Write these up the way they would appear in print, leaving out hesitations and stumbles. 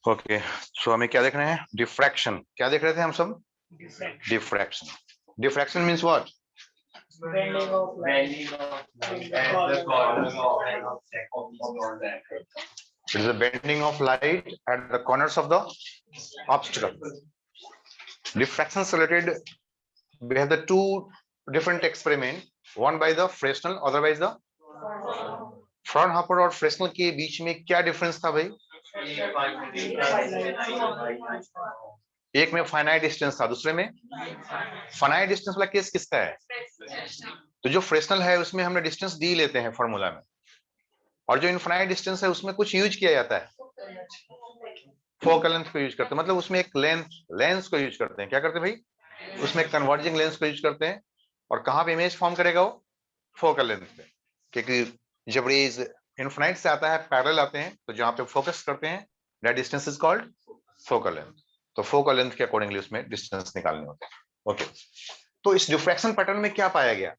Okay, सो हमें क्या देख रहे हैं? डिफ्रैक्शन। क्या देख रहे थे हम सब? Diffraction. Diffraction means what? Bending of light. It is a bending of light at the corners of the obstacle. Diffraction is related. We have the two different experiment. One by the Fresnel, otherwise the Fraunhofer और Fresnel के बीच में क्या difference था भाई? एक में finite distance था, दूसरे में फाइनाइट डिस्टेंस वाला केस किसका है? तो जो फ्रेस्नल है उसमें हमने डिस्टेंस डी लेते हैं फॉर्मूला में, और जो इनफाइनाइट डिस्टेंस है उसमें कुछ यूज किया जाता है, फोकल लेंथ को यूज करते हैं, मतलब उसमें एक लेंस को यूज करते हैं। क्या करते हैं भाई? उसमें कन्वर्जिंग लेंस को यूज करते हैं। और कहां पे इमेज फॉर्म करेगा वो? फोकल लेंथ पे, क्योंकि जब रेज इनफाइनाइट से आता है पैरेलल आते हैं, तो जहां पे फोकस करते हैं that distance is called focal length. तो फोकल लेंथ के अकॉर्डिंगली उसमें डिस्टेंस निकालने होते हैं। ओके, तो इस डिफ्रैक्शन पैटर्न में क्या पाया गया?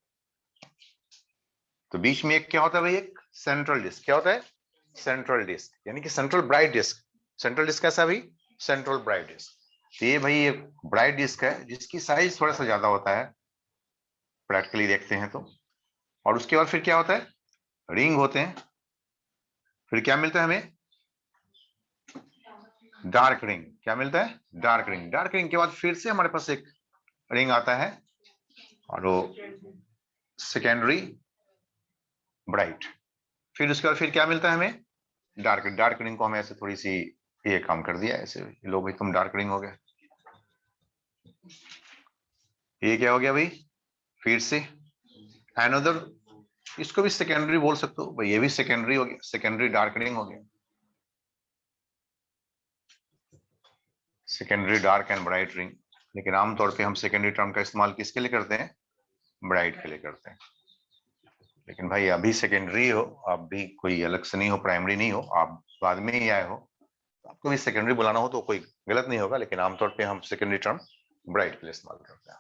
तो बीच में एक क्या होता है भाई? एक सेंट्रल डिस्क। क्या होता है? सेंट्रल डिस्क, यानी कि central bright disc. Central disc कैसा भाई? Central bright disc. तो ये भाई एक ब्राइट डिस्क है जिसकी साइज थोड़ा सा ज्यादा होता है प्रैक्टिकली देखते हैं तो। और उसके बाद फिर क्या होता है? रिंग होते हैं। फिर क्या मिलता है हमें? Dark ring. क्या मिलता है? Dark ring. डार्क रिंग के बाद फिर से हमारे पास एक रिंग आता है और वो सेकेंडरी ब्राइट। फिर उसके बाद फिर क्या मिलता है हमें? डार्क। डार्क रिंग को हमें ऐसे थोड़ी सी ये काम कर दिया ऐसे, लो भाई तुम डार्क रिंग हो गया। ये क्या हो गया भाई? फिर से अनदर, इसको भी सेकेंडरी बोल सकते हो भाई, ये भी सेकेंडरी हो गया, सेकेंडरी डार्क रिंग हो गया। Secondary dark and bright ring. लेकिन आमतौर पे हम सेकेंडरी टर्म का इस्तेमाल किसके लिए करते हैं? ब्राइट के लिए करते हैं। लेकिन भाई अभी सेकेंडरी हो, आप भी कोई अलग से नहीं हो, प्राइमरी नहीं हो, आप बाद में ही आए हो, आपको भी सेकेंडरी बुलाना हो तो कोई गलत नहीं होगा, लेकिन आमतौर पे हम सेकेंडरी टर्म ब्राइट के लिए इस्तेमाल करते हैं।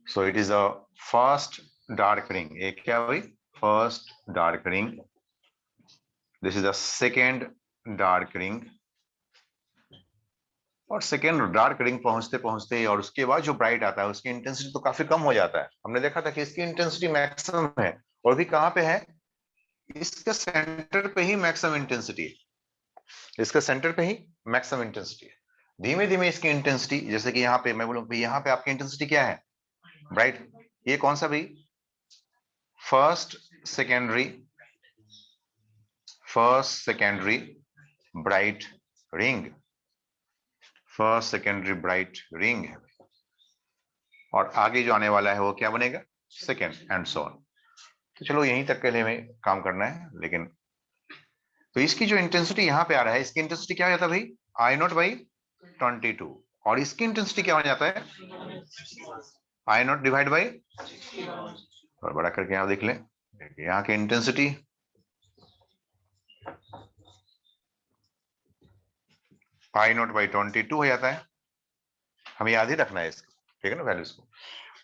So it is a first dark ring. एक क्या हुई? First dark ring. This is a second dark ring. और सेकेंड डार्क रिंग पहुंचते पहुंचते और उसके बाद जो ब्राइट आता है उसकी इंटेंसिटी तो काफी कम हो जाता है। हमने देखा था कि इसकी इंटेंसिटी मैक्सिमम है, और भी कहां पे है? इसके सेंटर पे ही मैक्सिमम इंटेंसिटी है। इसके सेंटर पे ही मैक्सिमम इंटेंसिटी है। धीमे धीमे इसकी इंटेंसिटी, जैसे कि यहाँ पे मैं बोलूं यहाँ पे आपकी इंटेंसिटी क्या है? ब्राइट। ये कौन सा भाई? First secondary bright ring. First secondary bright ring है, और आगे जो आने वाला है वो क्या बनेगा? Second and so on. तो चलो यहीं तक के लिए हमें काम करना है। लेकिन तो इसकी जो इंटेंसिटी यहाँ पे आ रहा है, इसकी इंटेंसिटी क्या हो जाता है भाई? आई नॉट बाई 22। और इसकी इंटेंसिटी क्या हो जाता है? आई नॉट डिवाइड बाई, और बड़ा करके यहाँ देख लें, यहाँ की इंटेंसिटी आई नॉट बाई 22 हो जाता है। हमें याद ही रखना है इसको, ठीक है ना, वैल्यूज को।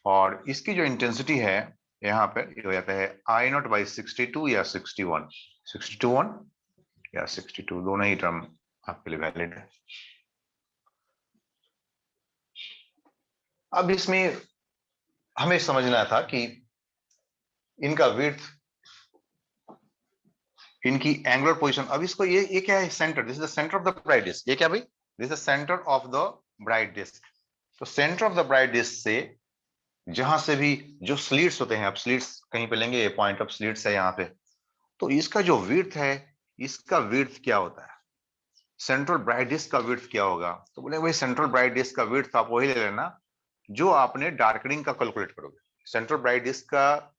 और इसकी जो इंटेंसिटी है यहाँ पर ये हो जाता है आई नॉट बाई 62 या 61। 61 या 62 दोनों ही टर्म आपके लिए वैलिड है। अब इसमें हमें समझना था कि इनका विड्थ, इनकी एंगुलर पोजीशन। अब इसको ये क्या है? Centre. This is the centre of the bright disc. ये क्या भाई? This is centre of the bright disc. तो centre of the bright disc से जहां से भी जो स्लिट्स होते हैं, आप स्लिट्स कहीं पे लेंगे, ये पॉइंट ऑफ स्लिट्स है यहाँ पे, तो इसका जो विड्थ है, इसका विड्थ क्या होता है? सेंट्रल ब्राइट डिस्क का विड्थ क्या होगा? तो बोले भाई सेंट्रल ब्राइट डिस्क का विड्थ आप वही ले लेना जो आपने डार्कनिंग का कैलकुलेट करोगे। सेंट्रल ब्राइट डिस्क का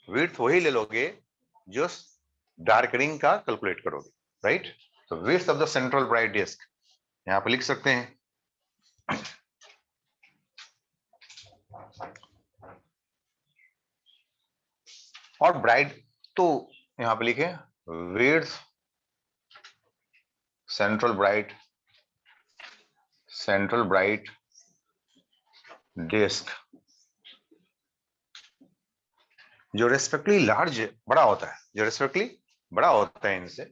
विड्थ वही ले लोगे जो डार्कनिंग का कैलकुलेट करोगे, राइट? तो width of the central bright disc यहां पे लिख सकते हैं, और ब्राइट तो यहां पे लिखे width central bright disk जो रेस्पेक्टिवली लार्ज बड़ा होता है, जो रेस्पेक्टिवली बड़ा होता है इनसे,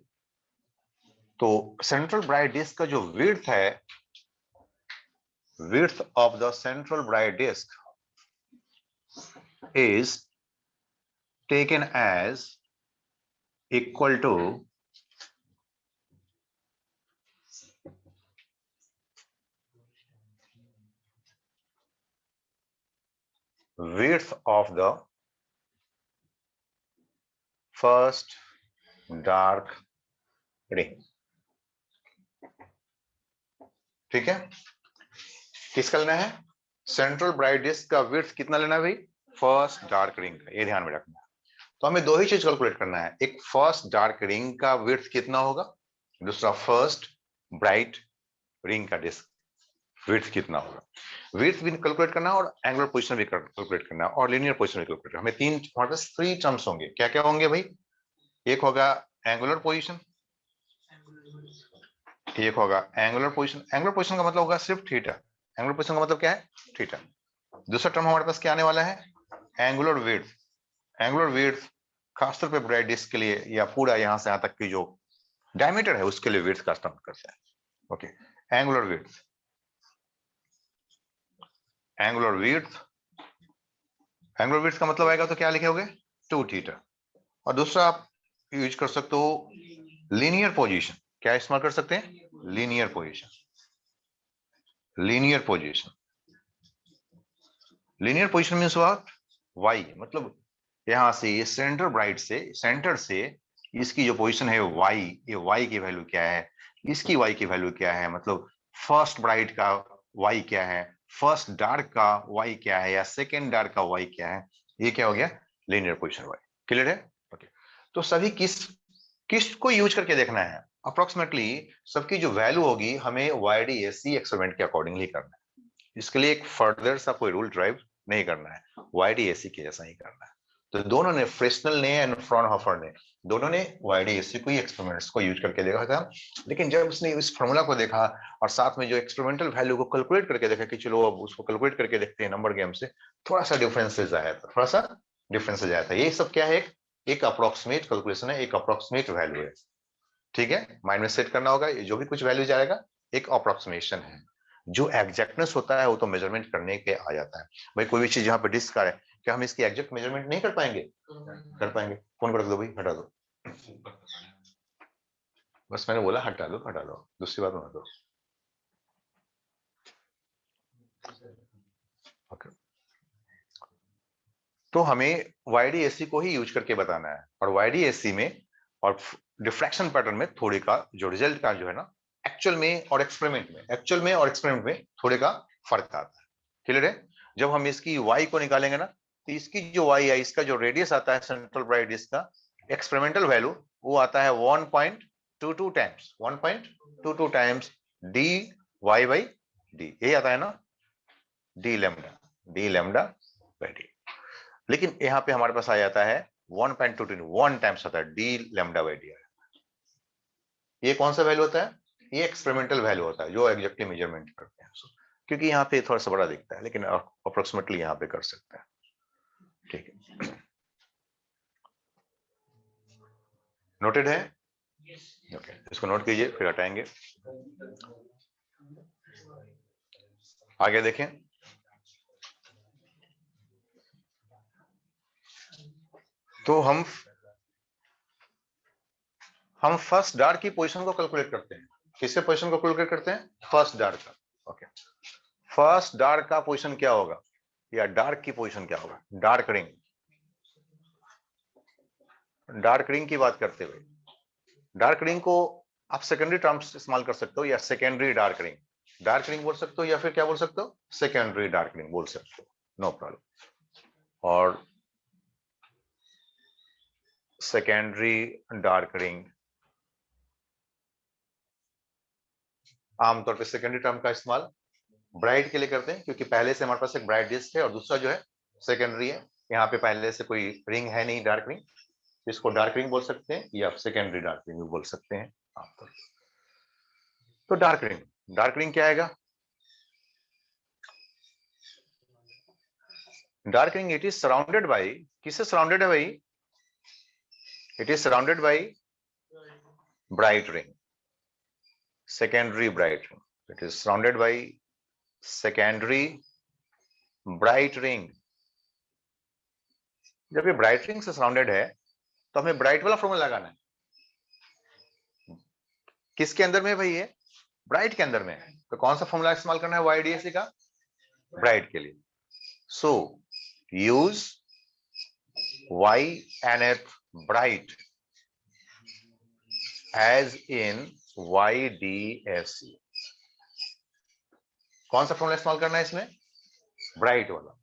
तो सेंट्रल ब्राइट डिस्क का जो विड्थ है, width of the central bright disk is taken as equal to width of the first dark ring. ठीक है, किसका लेना है? सेंट्रल ब्राइट डिस्क का विड्थ कितना लेना है भाई? फर्स्ट डार्क रिंग का, ये ध्यान में रखना है। तो हमें दो ही चीज कैलकुलेट करना है, एक फर्स्ट डार्क रिंग का विड्थ कितना होगा, दूसरा फर्स्ट ब्राइट रिंग का डिस्क विड्थ कितना होगा। विड्थ भी कैलकुलेट करना और एंगुलर पोजीशन भी कैलकुलेट करना और लीनियर पोजीशन भी कैलकुलेट करना। हमें हमारे पास 3 टर्म्स होंगे। क्या क्या होंगे भाई? एक होगा एंगुलर पोजीशन, एक होगा एंगुलर पोजीशन। एंगुलर पोजीशन का मतलब होगा सिर्फ थीटा। एंगुलर पोजीशन का मतलब क्या है? थीटा। दूसरा टर्म हमारे पास क्या आने वाला है? Angular width. एंगुलर विड्थ खासतौर पे ब्राइट डिस्क के लिए या पूरा यहां से यहां तक की जो डायमीटर है उसके लिए विड्थ का इस्तेमाल करते हैं। Okay, angular width, angular width, angular width का मतलब आएगा तो क्या लिखे 2 थीटा। और दूसरा आप यूज कर सकते हो लीनियर पोजीशन। क्या इस्तेमाल कर सकते हैं? Linear position. Linear position, linear position means what? Y, मतलब यहां से ये सेंटर ब्राइट से, सेंटर से इसकी जो पोजीशन है वाई, ये वाई की वैल्यू क्या है, इसकी वाई की वैल्यू क्या है, मतलब फर्स्ट ब्राइट का वाई क्या है, फर्स्ट डार्क का वाई क्या है, या सेकेंड डार्क का वाई क्या है, ये क्या हो गया? Linear position Y. क्लियर है? ओके, तो सभी किस को यूज करके देखना है? अप्रोक्सीमेटली सबकी जो वैल्यू होगी हमें YDAC एक्सपेरिमेंट के अकॉर्डिंगली करना है। इसके लिए एक फर्दर सा कोई रूल ड्राइव नहीं करना है, YDAC के जैसा ही करना है। तो दोनों ने, फ्रेस्नेल ने एंड फ्रॉनहोफर ने, दोनों ने YDAC को ही एक्सपेरिमेंट्स को यूज करके देखा था। लेकिन जब उसने इस फॉर्मूला को देखा और साथ में जो एक्सपेरिमेंटल वैल्यू को कैलकुलेट करके देखा कि चलो अब उसको कैलकुलेट करके देखते हैं नंबर गेम से, थोड़ा सा डिफरेंसेस आया था, थोड़ा सा डिफरेंसेस आया था। ये सब क्या है? एक अप्रोक्सीमेट कैलकुलेशन है, एक अप्रोक्सीमेट वैल्यू है। ठीक है, माइंड में सेट करना होगा, जो भी कुछ वैल्यू जाएगा एक अप्रोक्सीमेशन है। जो एग्जैक्टनेस होता है वो तो मेजरमेंट करने के आ जाता है। भाई कोई भी चीज यहाँ पे डिस्क है, क्या हम इसकी एग्जैक्ट मेजरमेंट नहीं कर पाएंगे? कर पाएंगे। फोन को रख दो भाई, हटा दो, बस मैंने बोला हटा दो, हटा दो, दूसरी बात मत दो। ओके, तो हमें YDAC को ही यूज करके बताना है। और YDAC में और डिफ्रैक्शन पैटर्न में थोड़ी का जो रिजल्ट का जो है ना, एक्चुअल में और एक्सपेरिमेंट में, एक्चुअल में और एक्सपेरिमेंट में थोड़े का फर्क आता है। क्लियर है? जब हम इसकी y को निकालेंगे ना, तो इसकी जो y है, इसका जो रेडियस आता है सेंट्रल ब्राइट डिस्क का, एक्सपेरिमेंटल वैल्यू वो आता है 1.22 times, 1.22 times dy by d, यही आता है ना, d लैम्डा by d। लेकिन यहाँ पे हमारे पास आ जाता है 1.22, 1 टाइम्स होता है डी लैम्डा बाई डी। ये कौन सा वैल्यू होता है? ये एक्सपेरिमेंटल वैल्यू होता है जो एग्जैक्टली मेजरमेंट करते हैं, क्योंकि यहाँ पे थोड़ा सा बड़ा दिखता है, लेकिन अप्रोक्सीमेटली यहाँ पे कर सकते हैं। ठीक है, नोटेड है? ओके, इसको नोट कीजिए, फिर हटाएंगे। आगे देखें, तो हम फर्स्ट डार्क की पोजीशन को कैलकुलेट करते हैं। किसके पोजीशन को कैलकुलेट करते हैं? फर्स्ट डार्क का। ओके, फर्स्ट डार्क का पोजीशन क्या होगा, या डार्क की पोजीशन क्या होगा? डार्क रिंग, डार्क रिंग की बात करते हुए, डार्क रिंग को आप सेकेंडरी टर्म्स इस्तेमाल कर सकते हो, या सेकेंडरी डार्क रिंग बोल सकते हो, या फिर क्या बोल सकते हो? सेकेंडरी डार्क रिंग बोल सकते हो, नो प्रॉब्लम। और सेकेंडरी डार्क रिंग आमतौर पे सेकेंडरी टर्म का इस्तेमाल ब्राइट के लिए करते हैं, क्योंकि पहले से हमारे पास एक ब्राइट डिस्क है और दूसरा जो है सेकेंडरी है। यहाँ पे पहले से कोई रिंग है नहीं, डार्क रिंग, इसको डार्क रिंग बोल सकते हैं या सेकेंडरी डार्क रिंग भी बोल सकते हैं आप। तो डार्क रिंग क्या आएगा? Dark ring it is surrounded by, किससे सराउंडेड है भाई? It is surrounded by bright ring, secondary bright ring. It is surrounded by secondary bright ring. जब ये ब्राइट रिंग से सराउंडेड है तो हमें ब्राइट वाला फॉर्मूला लगाना है। किसके अंदर में भाई? ये ब्राइट के अंदर में है, तो कौन सा फॉर्मूला इस्तेमाल करना है YDAC का? ब्राइट के लिए। So use YNF bright as in YDAC। कौन सा फॉर्मूला इस्तेमाल करना है इसमें? ब्राइट वाला।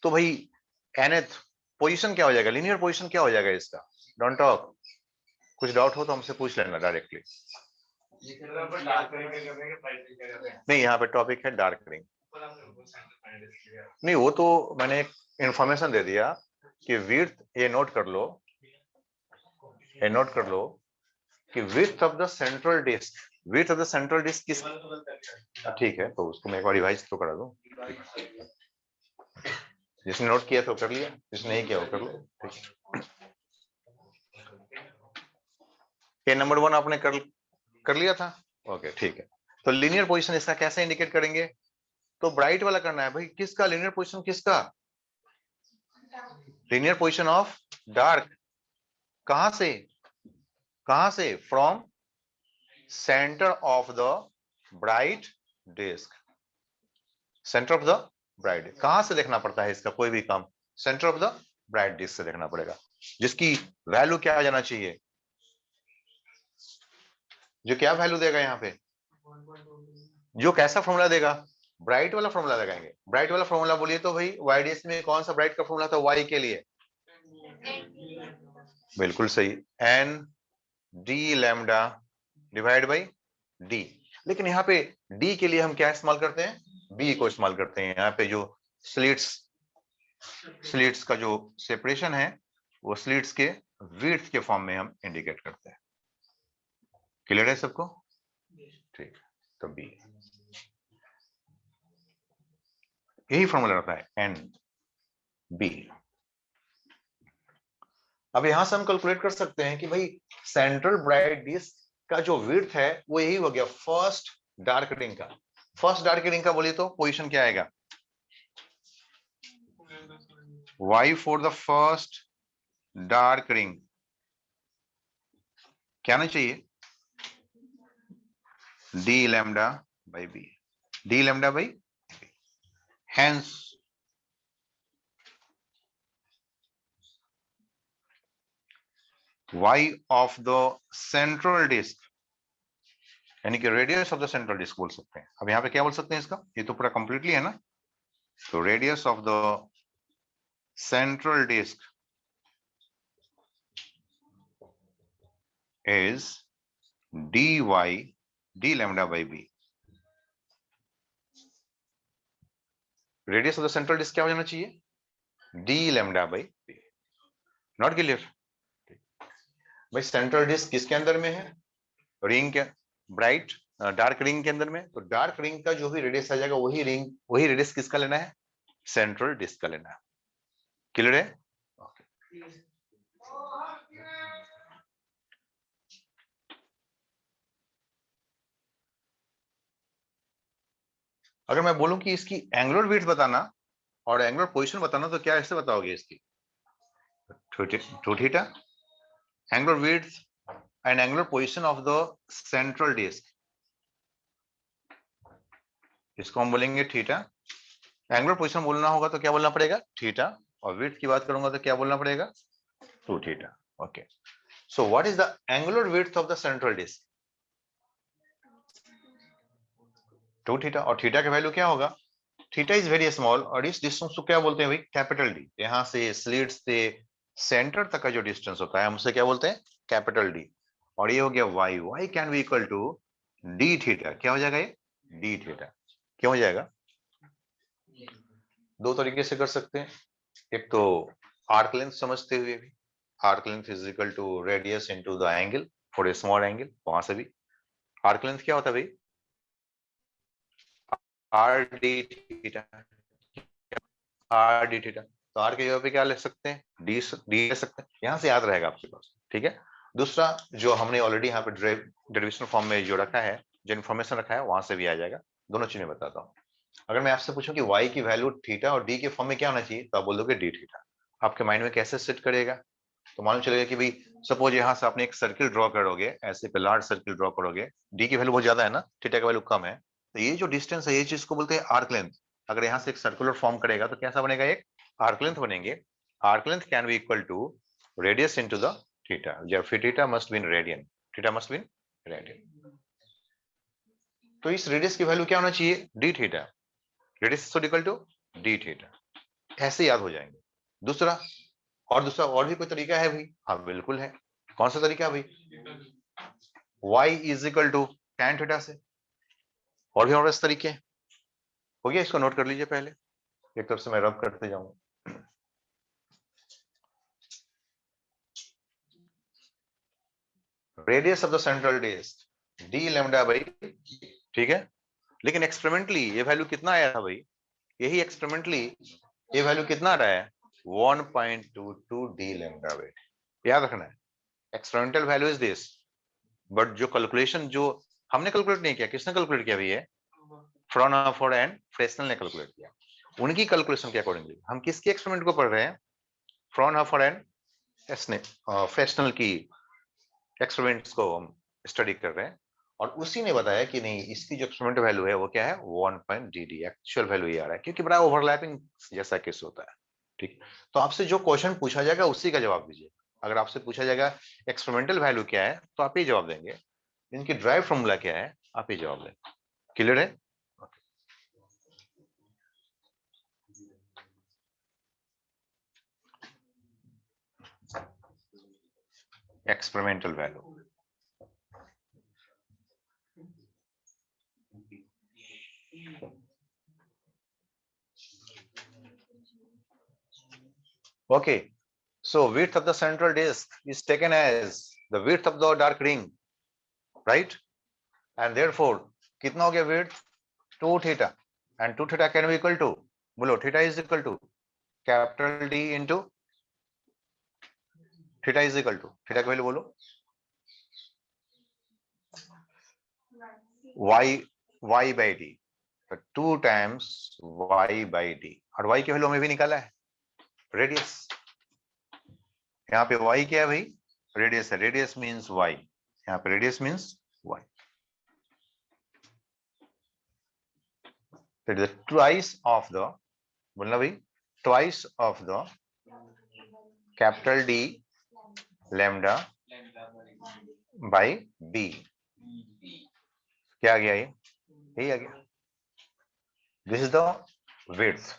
तो भाई nth पोजीशन क्या हो जाएगा? लीनियर पोजीशन क्या हो जाएगा इसका? डोंट टॉक, कुछ डाउट हो तो हमसे पूछ लेना डायरेक्टली। नहीं, यहाँ पे टॉपिक है डार्क रिंग। नहीं, वो तो मैंने एक इंफॉर्मेशन दे दिया कि विड्थ, ये नोट कर लो, ये नोट कर लो कि width of the central disc, width of the central disc किस, ठीक है, तो उसको मैं एक बार रिवाइज तो करा दूं। जिसने नोट किया तो कर लिया, जिसने नहीं किया वो कर लो। ये नंबर 1 आपने कर लिया था। ओके, ठीक है। तो लीनियर पोजीशन इसका कैसे इंडिकेट करेंगे? तो ब्राइट वाला करना है भाई। किसका लीनियर पोजीशन? किसका लीनियर पोजीशन ऑफ डार्क? कहां से? कहां से? From centre of the bright disc. Centre of the bright, कहां से देखना पड़ता है इसका कोई भी काम? Centre of the bright disc से देखना पड़ेगा, जिसकी वैल्यू क्या आ जाना चाहिए? जो क्या वैल्यू देगा यहाँ पे? जो कैसा फॉर्मूला देगा? ब्राइट वाला फॉर्मूला लगाएंगे। ब्राइट वाला फॉर्मूला बोलिए तो भाई YDS में कौन सा ब्राइट का फॉर्मूला था Y के लिए? बिल्कुल सही, n d lambda divide by d। लेकिन यहाँ पे d के लिए हम क्या इस्तेमाल करते हैं? b को इस्तेमाल करते हैं। यहाँ पे जो स्लिट्स का जो सेपरेशन है वो स्लिट्स के विड्थ के फॉर्म में हम इंडिकेट करते हैं। क्लियर है सबको? ठीक, तो b, यही फॉर्मूला रहता है NB। अब यहां से हम कैलकुलेट कर सकते हैं कि भाई सेंट्रल ब्राइट डिस्क का जो विड्थ है वो यही हो गया फर्स्ट डार्क रिंग का। फर्स्ट डार्क रिंग का बोलिए तो पोजीशन क्या आएगा? Y for the first dark ring क्या आना चाहिए? D lambda by B, D lambda by B। Hence Y of the central disk, यानी कि radius of the central disc बोल सकते हैं। अब यहाँ पे क्या बोल सकते हैं इसका? ये तो पूरा कंप्लीटली है ना। तो radius of the central disc is dy d lambda by b। Radius of the central disc क्या हो जाना चाहिए? d lambda by b। Not clear? भाई सेंट्रल डिस्क किसके अंदर में है? रिंग के, ब्राइट डार्क रिंग के अंदर में। तो डार्क रिंग का जो भी रेडियस आ जाएगा वही रेडियस किसका लेना है? सेंट्रल डिस्क का लेना है। क्लियर है? अगर मैं बोलूं कि इसकी एंगुलर विड्थ बताना और एंगुलर पोजीशन बताना तो क्या ऐसे बताओगे इसकी? Two theta angular width and angular position of the central disc, इसको हम बोलेंगे थीटा। एंगुलर पोजीशन बोलना होगा तो क्या बोलना पड़ेगा? थीटा। और विड्थ की बात करूंगा तो क्या बोलना पड़ेगा? Two theta. Okay, so what is the angular width of the central disc? Two theta. और थीटा का वैल्यू क्या होगा? थीटा इज वेरी स्मॉल, और इस डिस्टेंस को क्या बोलते हैं भाई? Capital D. यहां से स्लिट से सेंटर तक का जो डिस्टेंस होता है हम उसे क्या बोलते हैं? Capital D. और ये हो गया y, y can be equal to D theta. क्या हो जाएगा ये? D theta. क्यों हो जाएगा? दो तरीके से कर सकते हैं। एक तो आर्क लेंथ समझते हुए भी, arc length is equal to radius into the angle for a small angle, वहां से भी आर्क लेंथ क्या होता है भाई, R D theta, R D theta. तो आर के जगह पे क्या ले सकते हैं, डी डी ले सकते हैं, यहां से याद रहेगा आपके पास, ठीक है। दूसरा जो हमने ऑलरेडी यहाँ पे डेरिवेशन फॉर्म में जो रखा है, जो इन्फॉर्मेशन रखा है, वहां से भी आ जाएगा। दोनों चीजें बताता हूँ। अगर मैं आपसे पूछूं कि y की वैल्यू थीटा और d के फॉर्म में क्या होना चाहिए, तो आप बोल दोगे डी थीटा। आपके माइंड में कैसे सेट करेगा, तो मालूम चलेगा कि भाई सपोज यहाँ से आपने एक सर्किल ड्रॉ करोगे, ऐसे पे लार्ज सर्किल ड्रॉ करोगे, डी की वैल्यू बहुत ज्यादा है ना, थीटा की वैल्यू कम है, तो ये जो डिस्टेंस है ये चीज को बोलते हैं आर्क लेंथ। अगर यहाँ से एक सर्कुलर फॉर्म करेगा तो कैसा बनेगा, एक आर्क लेंथ बनेंगे। Arc length can be equal to radius into the theta, जब फिर theta must be in radian, theta must be in radian. तो इस रेडियस की वैल्यू क्या होना चाहिए, D theta, radius is equal to D theta, ऐसे याद हो जाएंगे। दूसरा और भी कोई तरीका है भाई, हाँ बिल्कुल है। कौन सा तरीका भाई, y is equal to tan theta से, और भी और इस तरीके हो गया, इसको नोट कर लीजिए पहले, एक तरफ से मैं रब करते जाऊंगा। Radius of the central disc D lambda by, ठीक है। लेकिन एक्सपेरिमेंटली ये वैल्यू कितना आया था भाई, यही एक्सपेरिमेंटली ये वैल्यू कितना आ रहा है, 1.22 डी लैम्डा बाई, याद रखना है। Experimental value is this, but जो कैलकुलेशन जो हमने कैलकुलेट नहीं किया, किसने कैलकुलेट किया भैया, फ्रॉनहोफर एंड फ्रेस्नेल ने कैलकुलेट किया। उनकी कैलकुलेशन के अकॉर्डिंगली हम किसके एक्सपेरिमेंट को पढ़ रहे हैं, फ्रॉनहोफर एंड फ्रेस्नेल की एक्सपेरिमेंट्स को हम स्टडी कर रहे हैं, और उसी ने बताया कि नहीं, इसकी जो एक्सपेरिमेंट वैल्यू है वो क्या है, 1.dd, एक्चुअल वैल्यू ये आ रहा है, क्योंकि बड़ा ओवरलैपिंग जैसा केस होता है, ठीक। तो आपसे जो क्वेश्चन पूछा जाएगा उसी का जवाब दीजिए। अगर आपसे पूछा जाएगा एक्सपेरिमेंटल वैल्यू क्या है, तो आप ही जवाब देंगे, इनकी ड्राइव फॉर्मूला क्या है, आप ही जवाब देंगे। क्लियर है, experimental value. Okay, so width of the central disk is taken as the width of the dark ring, right? And therefore कितना हो गया width, 2 theta, and 2 theta can be equal to, बोलो theta is equal to capital D into theta is equal to, theta की value बोलो, y by d, तो 2 times y by d, और y की value हमें भी निकाला है, रेडियस। यहाँ पे y क्या है भाई, रेडियस है, रेडियस मींस y, यहाँ पे radius means y, that is twice of the, बोलना भाई, twice of the capital D lambda by b, क्या आ गया, ये यही आ गया, this is the width.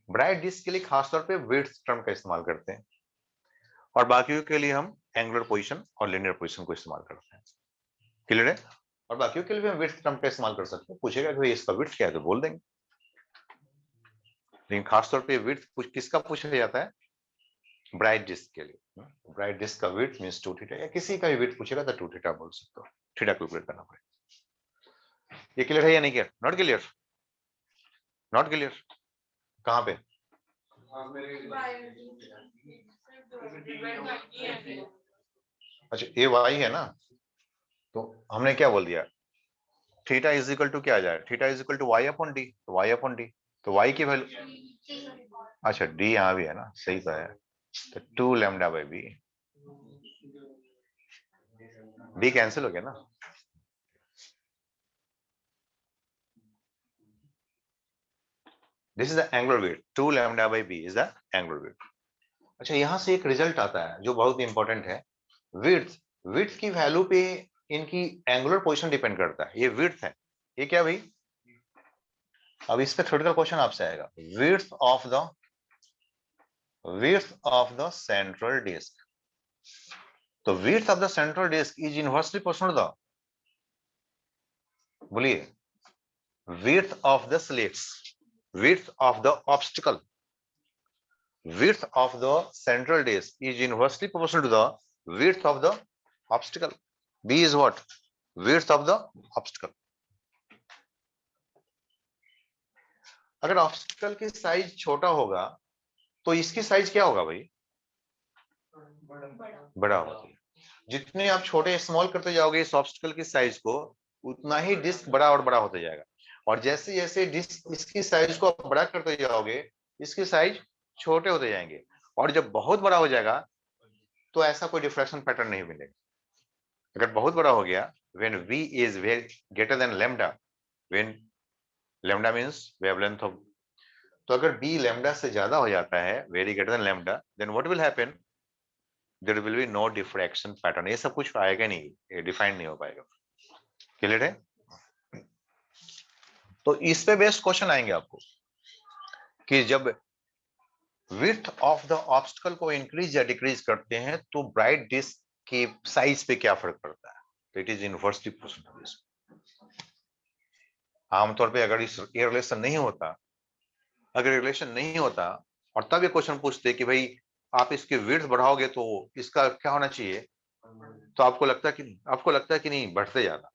Bright disc के लिए खासतौर पे विड्थ टर्म का इस्तेमाल करते हैं, और बाकियों के लिए हम एंगुलर पोजीशन और लिनियर पोजीशन को इस्तेमाल करते हैं। क्लियर है, और बाकियों के लिए भी हम विड्थ टर्म का इस्तेमाल कर सकते हैं। पूछेगा कि इसका विड्थ क्या है तो बोल देंगे, लेकिन खासतौर पे विड्थ किसका पूछा जाता है, ब्राइट डिस्क के लिए। ब्राइट डिस्क का विड्थ मींस 2 थीटा, या किसी का भी विड्थ पूछेगा तो 2 थीटा बोल सकते हो, थीटा कैलकुलेट करना पड़ेगा। ये क्लियर है या नहीं clear, not clear, not clear, कहां पे, अच्छा ये वाई है ना, तो हमने क्या बोल दिया, थीटा इज इक्वल टू क्या आ जाए, theta is equal to Y upon D, तो वाई अपॉन डी, तो वाई की वैल्यू, अच्छा डी यहाँ भी है ना, सही तो है, तो 2 lambda by B, D cancel हो गया ना, this is the angular weight, 2 lambda by B is the angular weight. अच्छा यहां से एक रिजल्ट आता है जो बहुत इंपॉर्टेंट है, विड्थ, विड्थ की वैल्यू पे इनकी एंगुलर पोजीशन डिपेंड करता है, ये विड्थ है, ये क्या भाई, अब इस पे थ्योरेटिकल क्वेश्चन आपसे आएगा, width of the central disk, तो width of the central disk is inversely proportional to the, बोलिए, width of the slits, width of the obstacle, width of the central disc is inversely proportional to the width of the obstacle. B is what? Width of the obstacle. अगर obstacle की size छोटा होगा तो इसकी size क्या होगा भाई? बड़ा होगा। जितने आप छोटे स्मॉल करते जाओगे इस ऑब्स्टिकल की साइज को, उतना ही डिस्क बड़ा और बड़ा होता जाएगा। और जैसे जैसे डिस्क इसकी साइज को आप बड़ा करते जाओगे, इसकी साइज छोटे होते जाएंगे। और जब बहुत बड़ा हो जाएगा तो ऐसा कोई डिफ्रैक्शन पैटर्न नहीं मिलेगा। अगर बहुत बड़ा हो गया, when v is greater than lambda, when lambda means wavelength of, तो अगर b lambda से ज्यादा हो जाता है, very greater than lambda, then what will happen? There will be no diffraction pattern. ये सब कुछ आएगा नहीं, ये डिफाइन नहीं हो पाएगा। क्लियर है? तो इस पे बेस्ड क्वेश्चन आएंगे आपको कि जब विड्थ ऑफ द ऑब्स्टिकल को इंक्रीज या डिक्रीज करते हैं तो ब्राइट डिस्क की साइज पे क्या फर्क पड़ता है। तो इट इज इनवर्सली प्रोपोर्शनल। आमतौर पे अगर इस ये रिलेशन नहीं होता, अगर रिलेशन नहीं होता और तब ये क्वेश्चन पूछते कि भाई आप इसकी विड्थ बढ़ाओगे तो इसका क्या होना चाहिए, तो आपको लगता है कि नहीं बढ़ते जाता।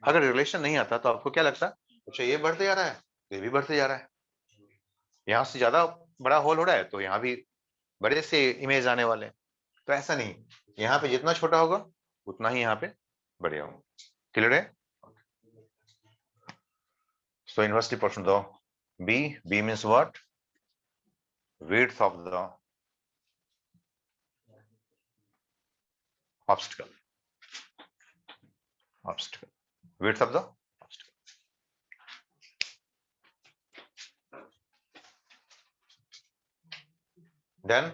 अगर रिलेशन नहीं आता तो आपको क्या लगता, अच्छा ये बढ़ते जा रहा है, ये भी बढ़ते जा रहा है, यहाँ से ज्यादा बड़ा होल हो रहा है तो यहाँ भी बड़े से इमेज आने वाले हैं। तो ऐसा नहीं, यहाँ पे जितना छोटा होगा उतना ही यहाँ पे बड़े होंगे। क्लियर है? So inversely proportional to B. B means what? Width of the obstacle. Obstacle. Width of the obstacle. Then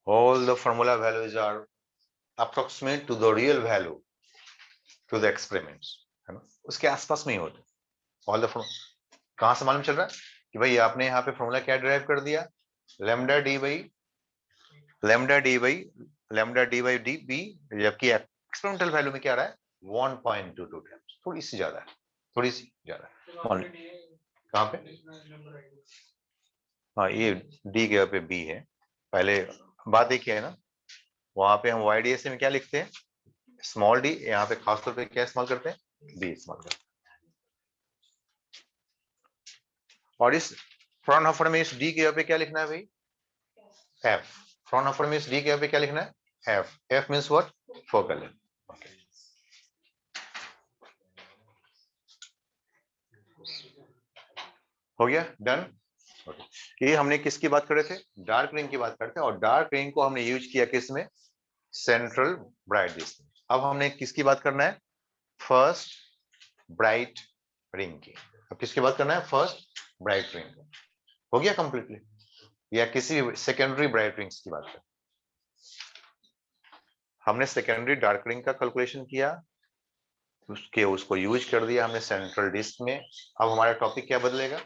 all the formula values are approximate to the real value to the experiments, है ना? उसके आसपास में ही होते। All the कहाँ से मालूम चल रहा है कि भाई आपने यहाँ पे फॉर्मूला क्या डिराइव कर दिया, lambda d by db, जबकि एक्सपेरिमेंटल वैल्यू में क्या आ रहा है 1.22 टाइम्स, थोड़ी सी ज्यादा है, थोड़ी सी ज्यादा है। कहाँ पे? हाँ ये डी के पे बी है। पहले बात एक है ना, वहां पे हम YDSA में क्या लिखते हैं, स्मॉल डी, यहाँ पे खासतौर पे क्या इस्तेमाल करते हैं, बी इस्तेमाल करते हैं। और इस फ्रॉन हफर में इस डी के पे क्या लिखना है भाई, एफ। फ्रॉन हफर में इस डी के पे क्या लिखना है, F. F means what, focal length. हो गया, डन। ये हमने किसकी बात कर रहे थे, डार्क रिंग की बात करते हैं। और डार्क रिंग को हमने यूज किया किसमें, सेंट्रल ब्राइट डिस्क। अब हमने किसकी बात करना है, फर्स्ट ब्राइट रिंग की। अब किसकी बात करना है, फर्स्ट ब्राइट रिंग। हो गया कंप्लीटली, या किसी सेकेंडरी ब्राइट रिंग्स की बात करें। हमने सेकेंडरी डार्क रिंग का कैलकुलेशन किया, उसको यूज कर दिया हमने सेंट्रल डिस्क में। अब हमारा टॉपिक क्या बदलेगा,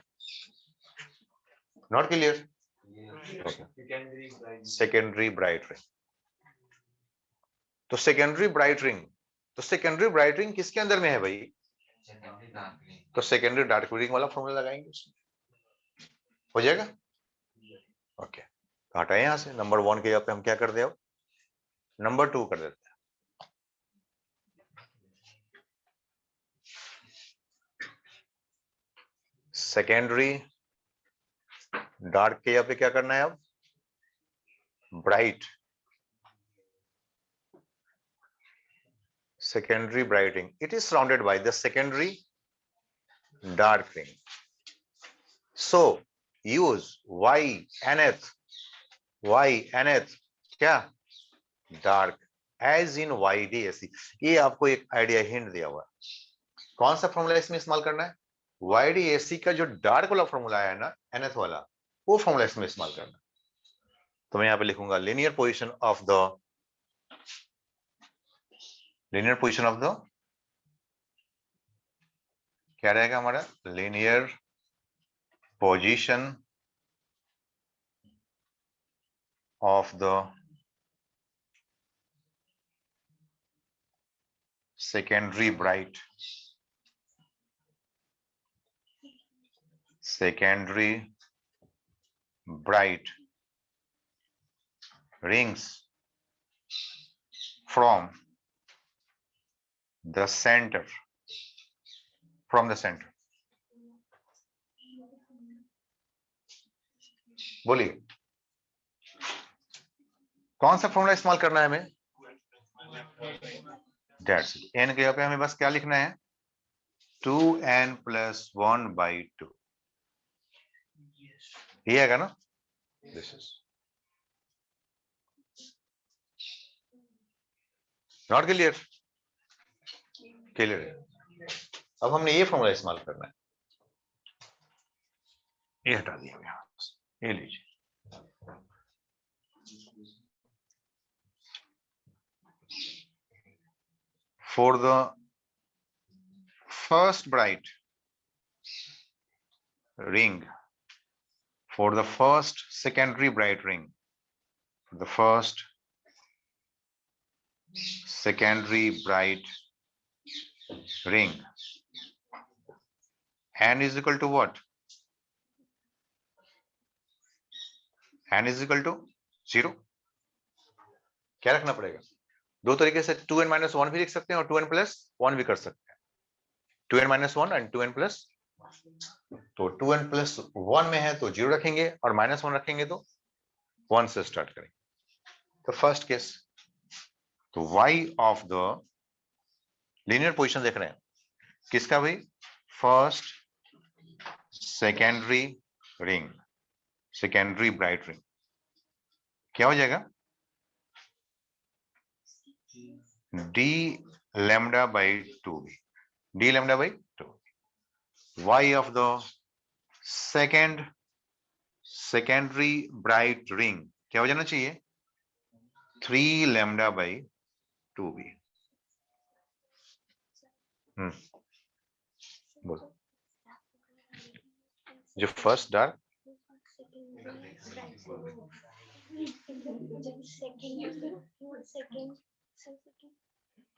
not clear, secondary bright ring. तो सेकेंडरी ब्राइट रिंग, तो सेकेंडरी ब्राइट रिंग किसके अंदर में है भाई, तो सेकेंडरी डार्क रिंग वाला फॉर्मूला लगाएंगे उसमें, हो जाएगा। ओके, हटाए यहां से नंबर 1 के जगह पे हम क्या कर दे, अब नंबर 2 कर देते हैं। सेकेंडरी डार्क के जगह पे क्या करना है, अब bright, secondary bright ring, it is surrounded by the secondary dark ring. So use y nth क्या, dark, as in YDSE। ये आपको एक आइडिया हिंट दिया हुआ है, कौन सा फॉर्मूला इसमें इस्तेमाल करना है, YDSE का जो डार्क वाला फॉर्मूला है ना, nth वाला, वो फॉर्मूला इसमें इस्तेमाल करना। तो मैं यहाँ पे लिखूंगा linear position of the, linear position of the, क्या रहेगा हमारा, linear position of the secondary bright rings from the center बोलिए कौन सा फॉर्मूला इस्तेमाल करना है हमें? That's it. n के यहाँ पे हमें बस क्या लिखना है? 2n plus 1/2 ये आएगा ना? This is not clear? Clear है। अब हमने ये फॉर्मूला इस्तेमाल करना है, ये हटा दिया यहाँ, ये लीजिए। For the first bright ring, for the first secondary bright ring, for the first secondary bright ring, n is equal to what? n is equal to 0। क्या रखना पड़ेगा? दो तरीके से 2n minus 1 भी लिख सकते हैं और 2n plus 1 भी कर सकते हैं। 2n minus 1 and 2n plus, तो 2n plus 1 में है तो 0 रखेंगे और minus 1 रखेंगे तो 1 से स्टार्ट करेंगे। तो फर्स्ट केस, तो y of the linear position देख रहे हैं किसका भाई? First secondary ring, secondary bright ring, क्या हो जाएगा? d lambda by 2b, d lambda by 2, y of the secondary bright ring क्या हो जाना चाहिए? 3 lambda by 2b। बोलो जो फर्स्ट डार्क,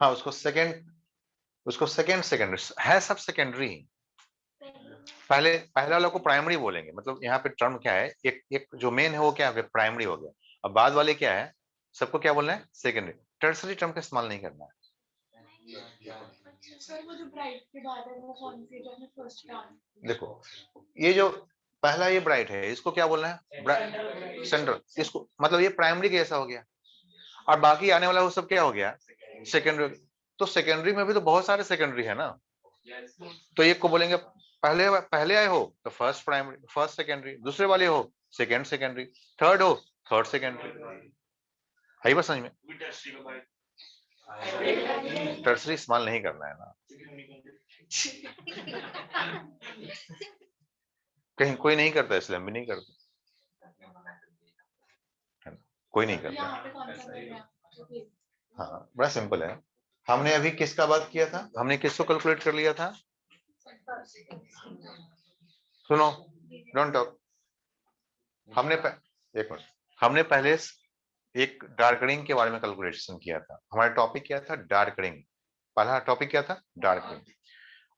हाँ उसको सेकेंड है, सब सेकेंडरी। पहले वाला को प्राइमरी बोलेंगे, मतलब यहाँ पे टर्म क्या है, एक जो मेन है वो क्या है? प्राइमरी हो गया। अब बाद वाले क्या है? सबको क्या बोलना है? सेकेंडरी। टर्सरी टर्म का इस्तेमाल नहीं करना है। देखो ये जो पहला ये ब्राइट है इसको क्या बोलना है? सेंट्रल। इसको मतलब ये प्राइमरी कैसा हो गया, और बाकी आने वाला वो सब क्या हो गया? सेकेंडरी। तो सेकेंडरी में भी तो बहुत सारे सेकेंडरी है ना, तो एक को बोलेंगे पहले आए हो तो फर्स्ट प्राइमरी, फर्स्ट सेकेंडरी, दूसरे वाले हो सेकेंड सेकेंडरी, थर्ड हो थर्ड सेकेंडरी। है बस समझ में? टर्सरी इस्तेमाल नहीं करना है ना। कहीं कोई नहीं करता इसलिए हम भी नहीं करते, कोई नहीं करता। हाँ बड़ा सिंपल है। हमने अभी किसका बात किया था? हमने किसको कैलकुलेट कर लिया था? सुनो, डोंट टॉक। हमने एक मिनट, हमने पहले एक डार्क रिंग के बारे में कैलकुलेशन किया था। हमारा टॉपिक क्या था? Dark ring. पहला टॉपिक क्या था? Dark ring.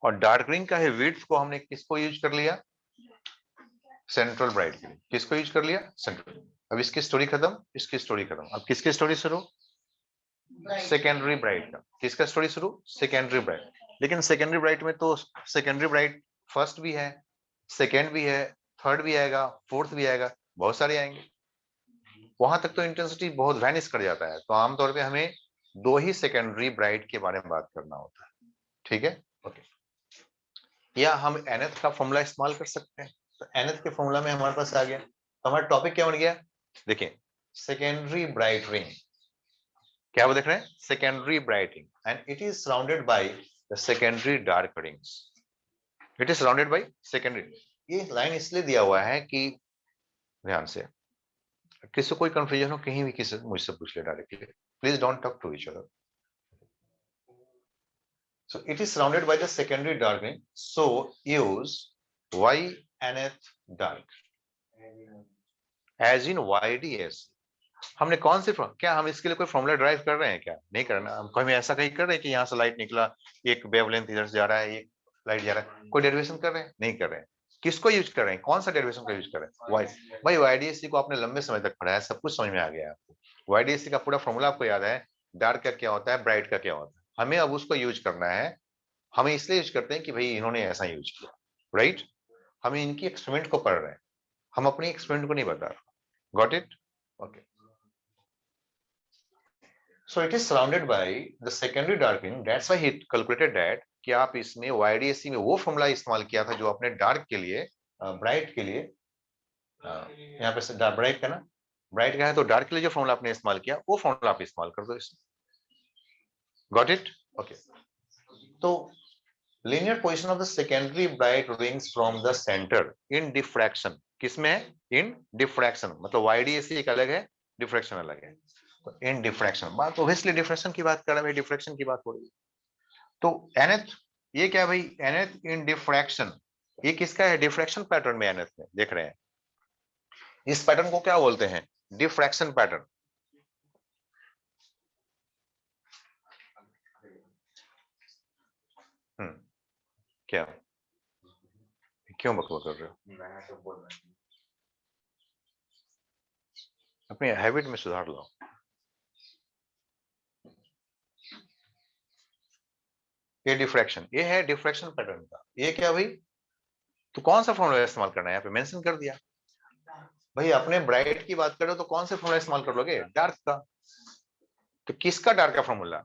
और डार्क रिंग का है विड्थ को हमने किसको यूज कर लिया? सेंट्रल ब्राइट के लिए। किसको यूज कर लिया? सेंट्रल। अब इसकी स्टोरी खत्म, इसकी स्टोरी खत्म। अब किसकी स्टोरी शुरू? सेकेंडरी ब्राइट का। किसका स्टोरी शुरू? Secondary bright. लेकिन सेकेंडरी ब्राइट में तो सेकेंडरी ब्राइट फर्स्ट भी है, सेकेंड भी है, थर्ड भी आएगा, फोर्थ भी आएगा, बहुत सारे आएंगे। वहां तक तो इंटेंसिटी बहुत वैनिश कर जाता है, तो आमतौर पे हमें दो ही सेकेंडरी ब्राइट के बारे में बात करना होता है। ठीक है, ओके। या हम nth का फॉर्मूला इस्तेमाल कर सकते हैं। तो nth के फॉर्मूला में हमारे पास आ गया, तो हमारा टॉपिक क्या बन गया? देखिए सेकेंडरी ब्राइट रिंग, क्या वो देख रहे हैं? Secondary bright ring, and it is surrounded by the secondary dark rings. It is surrounded by secondary. ये लाइन इसलिए दिया हुआ है कि ध्यान से, किसी कोई कंफ्यूजन हो कहीं भी किसी मुझसे पूछ ले directly, please don't talk to each other. So it is surrounded by the secondary dark ring, so use y nth dark as in YDS, हमने कौन सी क्या हम इसके लिए कोई फॉर्मूला ड्राइव कर रहे हैं? क्या नहीं करना। हम कहीं ऐसा कहीं कर रहे हैं कि यहाँ से लाइट निकला, एक वेवलेंथ इधर से जा रहा है, एक लाइट जा रहा है, कोई डेरिवेशन कर रहे हैं? नहीं कर रहे हैं। किसको यूज कर रहे हैं? कौन सा डेरिवेशन का यूज कर रहे हैं? वाई। भाई वाईडीएससी को आपने लंबे समय तक पढ़ा है, सब कुछ समझ में आ गया है आपको। वाईडीएससी का पूरा फॉर्मूला आपको याद है, डार्क का क्या होता है, ब्राइट का क्या होता है। हमें अब उसको यूज करना है। हमें इसलिए यूज करते हैं कि भाई इन्होंने ऐसा यूज किया, राइट। हम इनकी एक्सपेरिमेंट को पढ़ रहे हैं, हम अपनी एक्सपेरिमेंट को नहीं बता रहे। Got it? Okay. So it is surrounded by the secondary darkening. That's why he calculated that कि आप इसमें YDSC में वो फॉर्मूला इस्तेमाल किया था जो आपने डार्क के लिए, ब्राइट के लिए, यहाँ पे ब्राइट का ना, ब्राइट का है तो डार्क के लिए जो फॉर्मूला आपने इस्तेमाल किया वो फॉर्मूला आप इस्तेमाल कर दो इसमें। Got it? ओके। तो linear position of the secondary bright rings from the center in diffraction किसमें है? in diffraction। मतलब YDSC एक अलग है, डिफ्रैक्शन अलग है। तो इन डिफ्रैक्शन, बात ऑब्वियसली डिफ्रैक्शन की बात कर रहे हैं, डिफ्रैक्शन की बात हो रही है। तो nth, ये क्या भाई? nth इन डिफ्रैक्शन, ये किसका है? डिफ्रैक्शन पैटर्न में nth में देख रहे हैं। इस पैटर्न को क्या बोलते हैं? Diffraction pattern. क्या क्यों बकवास कर रहे हो? अपनी हैबिट में सुधार लाओ। ये डिफ्रैक्शन, ये है डिफ्रैक्शन पैटर्न का। ये क्या भाई? तो कौन सा फॉर्मूला इस्तेमाल करना है? यहाँ पे मेंशन कर दिया भाई। अपने ब्राइट की बात करो तो कौन से फॉर्मूला इस्तेमाल कर लोगे? डार्क का। तो किसका डार्क का फॉर्मूला?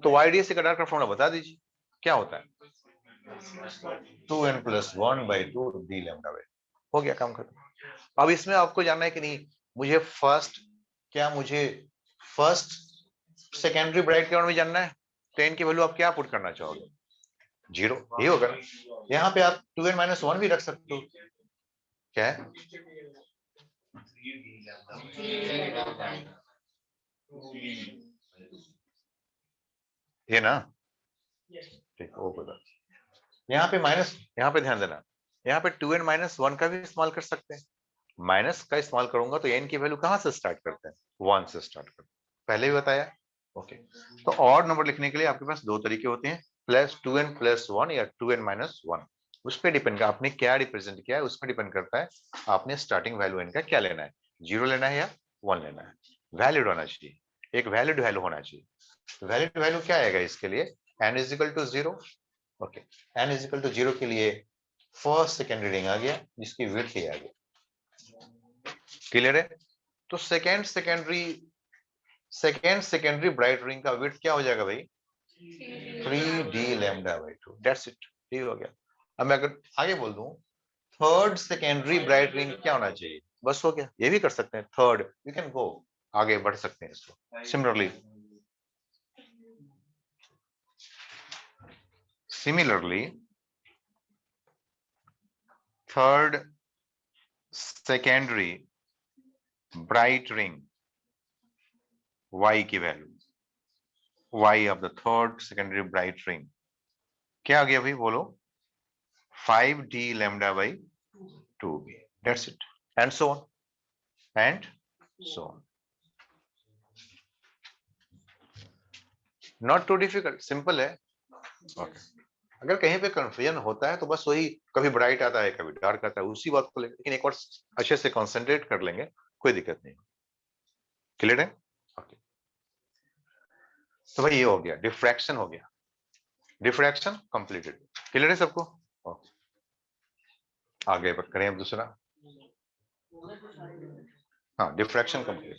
तो YDSC का डार्क का फॉर्मूला बता दीजिए क्या होता है? 2n + 1/2 d lambda by. हो गया काम खत्म। अब इसमें आपको जानना है कि नहीं, मुझे फर्स्ट, क्या मुझे फर्स्ट सेकेंडरी ब्राइट के बारे में जानना है? तो n की वैल्यू आप क्या पुट करना चाहोगे? 0, ये होगा ना। यहाँ पे आप 2n - 1 भी रख सकते हो। क्या है? ये ना, ठीक, वो बता। यहाँ पे माइनस, यहाँ पे ध्यान देना, यहाँ पे 2n - 1 का भी इस्तेमाल कर सकते हैं। माइनस का इस्तेमाल करूंगा तो n की वैल्यू कहां से स्टार्ट करते हैं? 1 से स्टार्ट करते हैं, पहले भी बताया। ओके। तो और नंबर लिखने के लिए आपके पास दो तरीके होते हैं, +2n + 1 या 2n - 1। उस पर डिपेंड करता है आपने क्या रिप्रेजेंट किया है, उस पर डिपेंड करता है आपने स्टार्टिंग वैल्यू n का क्या लेना है, 0 लेना है या 1 लेना है। वैलिड होना चाहिए, एक वैलिड वैल्यू होना चाहिए। वैलिड वैल्यू क्या आएगा इसके लिए? n = 0। ओके, n = 0 के लिए फर्स्ट सेकेंडरी रिंग आ गया जिसकी विड्थ ही आ गया। क्लियर है? तो सेकेंड सेकेंडरी ब्राइट रिंग का विड्थ क्या हो जाएगा भाई? 3d λ/2। दैट्स इट, ये हो गया। अब मैं अगर आगे बोल दूं, थर्ड सेकेंडरी ब्राइट रिंग क्या होना चाहिए? बस हो गया। ये भी कर सकते हैं, थर्ड, यू कैन गो, आगे बढ़ सकते हैं इसको। Similarly third secondary bright ring y की वैल्यू, y of the third secondary bright ring क्या आ गया भाई? बोलो। 5d λ/2b। That's it, and so on and so on. Not too difficult, simple है। ओके। अगर कहीं पे कंफ्यूजन होता है तो बस वही, कभी ब्राइट आता है कभी डार्क आता है, उसी बात को लेकर, लेकिन एक बार अच्छे से कंसंट्रेट कर लेंगे कोई दिक्कत नहीं। क्लियर है? ओके। तो भाई ये हो गया, डिफ्रैक्शन हो गया, डिफ्रैक्शन कंप्लीटेड। क्लियर है सबको? ओके, आगे करें अब दूसरा। हाँ, डिफ्रैक्शन कंप्लीट।